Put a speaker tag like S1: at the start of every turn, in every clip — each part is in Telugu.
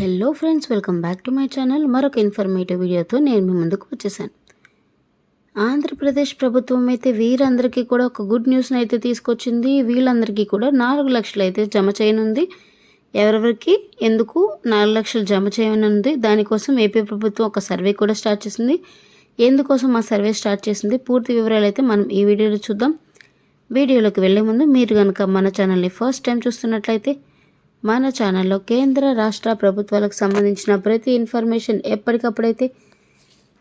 S1: Hello friends, welcome back to my channel. మరొక ఇన్ఫర్మేటివ్ వీడియోతో నేను మీ ముందుకు వచ్చేసాను. ఆంధ్రప్రదేశ్ ప్రభుత్వం అయితే వీరందరికీ కూడా ఒక గుడ్ న్యూస్ని అయితే తీసుకొచ్చింది. వీళ్ళందరికీ కూడా 4 లక్షలు అయితే జమ చేయనుంది. ఎవరెవరికి ఎందుకు 4 లక్షలు జమ చేయనుంది, దానికోసం ఏపీ ప్రభుత్వం ఒక సర్వే కూడా స్టార్ట్ చేసింది. ఎందుకోసం ఆ సర్వే స్టార్ట్ చేసింది, పూర్తి వివరాలు అయితే మనం ఈ వీడియోలో చూద్దాం. వీడియోలోకి వెళ్ళే ముందు మీరు కనుక మన ఛానల్ని ఫస్ట్ టైం చూస్తున్నట్లయితే మన ఛానల్లో కేంద్ర రాష్ట్ర ప్రభుత్వాలకు సంబంధించిన ప్రతి ఇన్ఫర్మేషన్ ఎప్పటికప్పుడైతే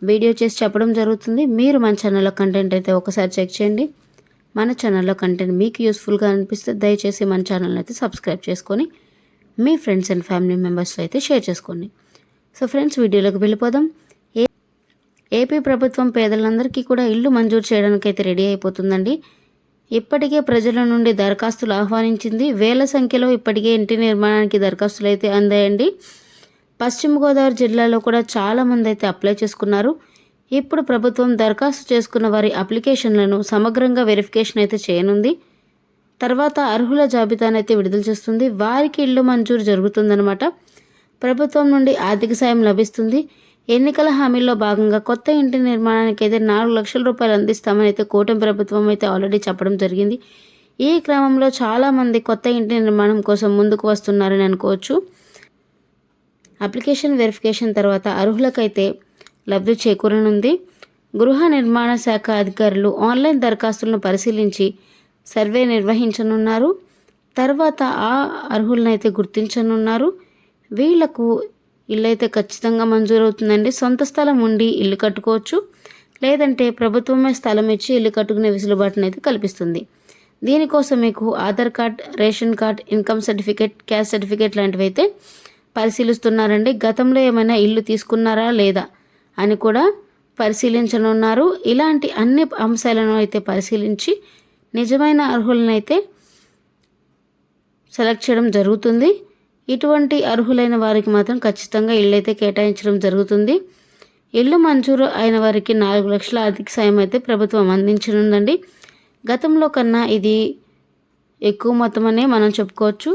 S1: వీడియో చేసి చెప్పడం జరుగుతుంది. మీరు మన ఛానల్లో కంటెంట్ అయితే ఒకసారి చెక్ చేయండి. మన ఛానల్లో కంటెంట్ మీకు యూస్ఫుల్గా అనిపిస్తే దయచేసి మన ఛానల్ని అయితే సబ్స్క్రైబ్ చేసుకొని మీ ఫ్రెండ్స్ అండ్ ఫ్యామిలీ మెంబర్స్తో అయితే షేర్ చేసుకోండి. సో ఫ్రెండ్స్, వీడియోలోకి వెళ్ళిపోదాం. ఏపీ ప్రభుత్వం పేదలందరికీ కూడా ఇల్లు మంజూరు చేయడానికి అయితే రెడీ అయిపోతుందండి. ఇప్పటికే ప్రజల నుండి దరఖాస్తులు ఆహ్వానించింది. వేల సంఖ్యలో ఇప్పటికే ఇంటి నిర్మాణానికి దరఖాస్తులు అయితే అందాయండి. పశ్చిమ గోదావరి జిల్లాలో కూడా చాలామంది అయితే అప్లై చేసుకున్నారు. ఇప్పుడు ప్రభుత్వం దరఖాస్తు చేసుకున్న వారి అప్లికేషన్లను సమగ్రంగా వెరిఫికేషన్ అయితే చేయనుంది. తర్వాత అర్హుల జాబితాను అయితే విడుదల చేస్తుంది. వారికి ఇల్లు మంజూరు జరుగుతుందన్నమాట. ప్రభుత్వం నుండి ఆర్థిక సాయం లభిస్తుంది. ఎన్నికల హామీల్లో భాగంగా కొత్త ఇంటి నిర్మాణానికి అయితే 4 లక్షల రూపాయలు అందిస్తామని అయితే కూటమి ప్రభుత్వం అయితే ఆల్రెడీ చెప్పడం జరిగింది. ఈ క్రమంలో చాలామంది కొత్త ఇంటి నిర్మాణం కోసం ముందుకు వస్తున్నారని అనుకోవచ్చు. అప్లికేషన్ వెరిఫికేషన్ తర్వాత అర్హులకైతే లబ్ధి చేకూరనుంది. గృహ నిర్మాణ శాఖ అధికారులు ఆన్లైన్ దరఖాస్తులను పరిశీలించి సర్వే నిర్వహించనున్నారు. తర్వాత ఆ అర్హులను అయితే గుర్తించనున్నారు. వీళ్లకు ఇల్లు అయితే ఖచ్చితంగా మంజూరవుతుందండి. సొంత స్థలం ఉండి ఇల్లు కట్టుకోవచ్చు, లేదంటే ప్రభుత్వమే స్థలం ఇచ్చి ఇల్లు కట్టుకునే వెసులుబాటును అయితే కల్పిస్తుంది. దీనికోసం మీకు Aadhaar card, ration card, income certificate, caste certificate లాంటివి అయితే పరిశీలిస్తున్నారండి. గతంలో ఏమైనా ఇల్లు తీసుకున్నారా లేదా అని కూడా పరిశీలించనున్నారు. ఇలాంటి అన్ని అంశాలను అయితే పరిశీలించి నిజమైన అర్హులను అయితే సెలెక్ట్ చేయడం జరుగుతుంది. ఇటువంటి అర్హులైన వారికి మాత్రం ఖచ్చితంగా ఇల్లు అయితే కేటాయించడం జరుగుతుంది. ఇల్లు మంజూరు అయిన వారికి 4 లక్షల ఆర్థిక సాయం అయితే ప్రభుత్వం అందించనుందండి. గతంలో కన్నా ఇది ఎక్కువ మొత్తం అనే మనం చెప్పుకోవచ్చు.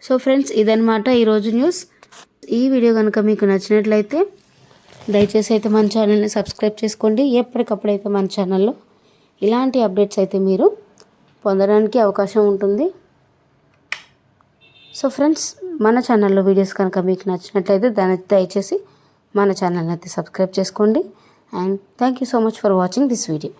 S1: సో ఫ్రెండ్స్, ఇదన్నమాట ఈరోజు న్యూస్. ఈ వీడియో కనుక మీకు నచ్చినట్లయితే దయచేసి అయితే మన ఛానల్ని సబ్స్క్రైబ్ చేసుకోండి. ఎప్పటికప్పుడైతే మన ఛానల్లో ఇలాంటి అప్డేట్స్ అయితే మీరు పొందడానికి అవకాశం ఉంటుంది. సో ఫ్రెండ్స్, మన ఛానల్లో వీడియోస్ కనుక మీకు నచ్చినట్లయితే దయచేసి మన ఛానల్ని అయితే సబ్స్క్రైబ్ చేసుకోండి. And thank you so much for watching this video.